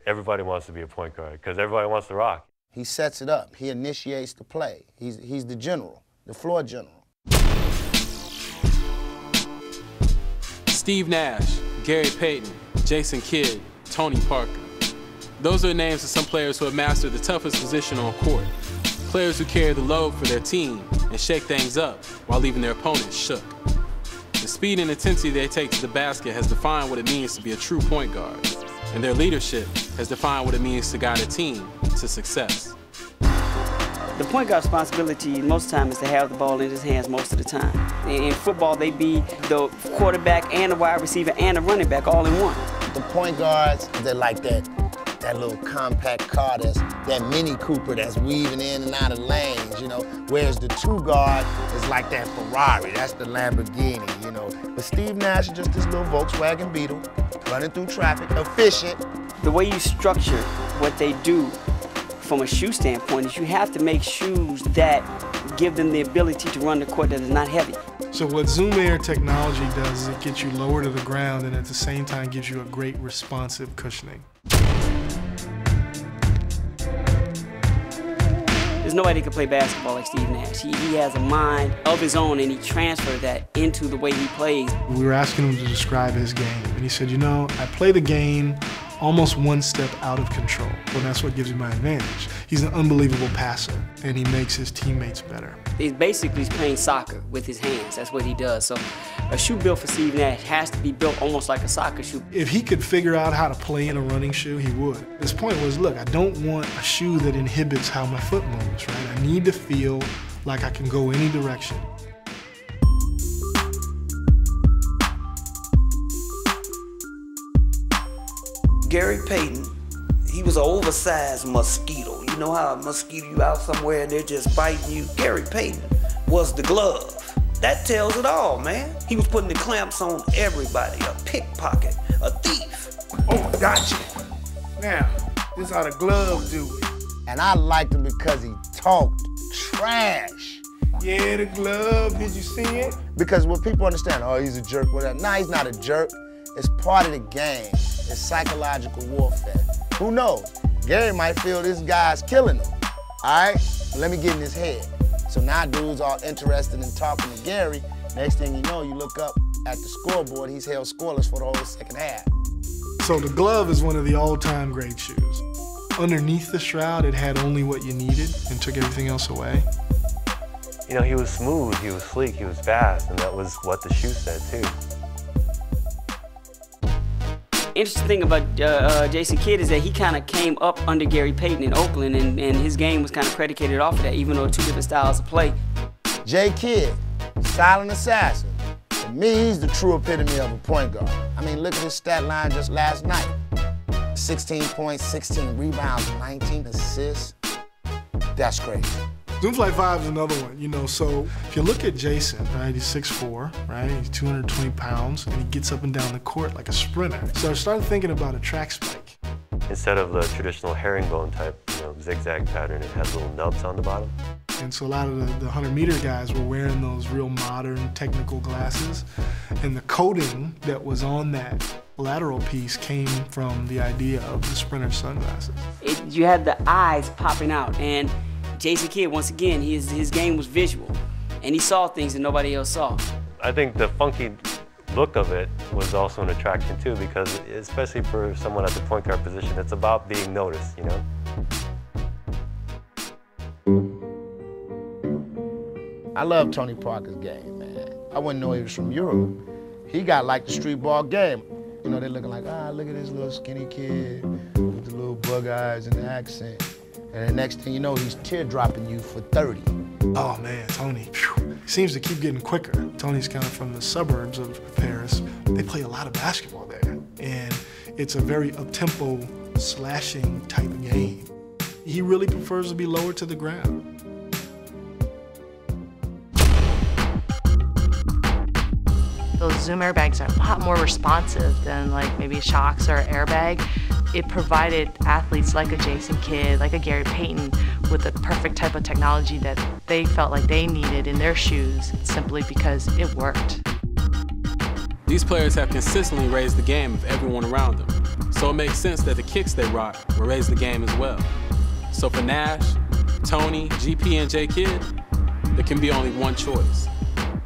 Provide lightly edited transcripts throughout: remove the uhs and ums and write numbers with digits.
Everybody wants to be a point guard because everybody wants to rock. He sets it up. He initiates the play. He's the general, the floor general. Steve Nash, Gary Payton, Jason Kidd, Tony Parker. Those are the names of some players who have mastered the toughest position on court. Players who carry the load for their team and shake things up while leaving their opponents shook. The speed and intensity they take to the basket has defined what it means to be a true point guard. And their leadership has defined what it means to guide a team to success. The point guard's responsibility most of the time is to have the ball in his hands most of the time. In football, they be the quarterback and the wide receiver and the running back all in one. The point guards, they're like that little compact car, that Mini Cooper that's weaving in and out of lanes, you know, whereas the two guard is like that Ferrari, that's the Lamborghini, you know. But Steve Nash is just this little Volkswagen Beetle, running through traffic, efficient. The way you structure what they do from a shoe standpoint is you have to make shoes that give them the ability to run the court that is not heavy. So what Zoom Air technology does is it gets you lower to the ground and at the same time gives you a great responsive cushioning. There's nobody that can play basketball like Steve Nash. He has a mind of his own and he transferred that into the way he plays. We were asking him to describe his game and he said, you know, I play the game almost one step out of control. And that's what gives me my advantage. He's an unbelievable passer and he makes his teammates better. He's basically playing soccer with his hands. That's what he does. So a shoe built for Steve Nash has to be built almost like a soccer shoe. If he could figure out how to play in a running shoe, he would. His point was, look, I don't want a shoe that inhibits how my foot moves, right? I need to feel like I can go any direction. Gary Payton, he was an oversized mosquito. You know how a mosquito, you out somewhere and they're just biting you? Gary Payton was the glove. That tells it all, man. He was putting the clamps on everybody, a pickpocket, a thief. Oh, gotcha. Now, this is how the glove do it. And I liked him because he talked trash. Yeah, the glove, did you see it? Because what people understand, oh, he's a jerk, whatever. Nah, he's not a jerk. It's part of the game. It's psychological warfare. Who knows? Gary might feel this guy's killing him. All right? Let me get in his head. So now dudes all interested in talking to Gary. Next thing you know, you look up at the scoreboard, he's held scoreless for the whole second half. So the glove is one of the all-time great shoes. Underneath the shroud, it had only what you needed and took everything else away. You know, he was smooth, he was sleek, he was fast, and that was what the shoe said too. Interesting thing about Jason Kidd is that he kind of came up under Gary Payton in Oakland, and his game was kind of predicated off of that, even though two different styles of play. J. Kidd, silent assassin. To me, he's the true epitome of a point guard. I mean, look at his stat line just last night. 16 points, 16 rebounds, 19 assists. That's crazy. Zoom Flight 5 is another one, you know, so if you look at Jason, right, he's 6'4", right, he's 220 pounds, and he gets up and down the court like a sprinter. So I started thinking about a track spike. Instead of the traditional herringbone type, you know, zigzag pattern, it has little nubs on the bottom. And so a lot of the 100-meter guys were wearing those real modern technical glasses, and the coating that was on that lateral piece came from the idea of the sprinter sunglasses. You had the eyes popping out, and Jason Kidd, once again, his game was visual, and he saw things that nobody else saw. I think the funky look of it was also an attraction too, because especially for someone at the point guard position, it's about being noticed, you know? I love Tony Parker's game, man. I wouldn't know he was from Europe. He got like the street ball game. You know, they're looking like, look at this little skinny kid with the little bug eyes and the accent. And the next thing you know, he's teardropping you for 30. Oh man, Tony, phew, seems to keep getting quicker. Tony's kind of from the suburbs of Paris. They play a lot of basketball there, and it's a very up-tempo, slashing type game. He really prefers to be lower to the ground. Those Zoom airbags are a lot more responsive than like maybe Shocks or Airbag. It provided athletes like a Jason Kidd, like a Gary Payton, with the perfect type of technology that they felt like they needed in their shoes simply because it worked. These players have consistently raised the game of everyone around them. So it makes sense that the kicks they rock will raise the game as well. So for Nash, Tony, GP, and J Kidd, there can be only one choice: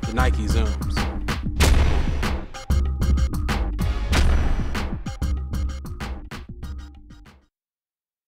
the Nike Zooms.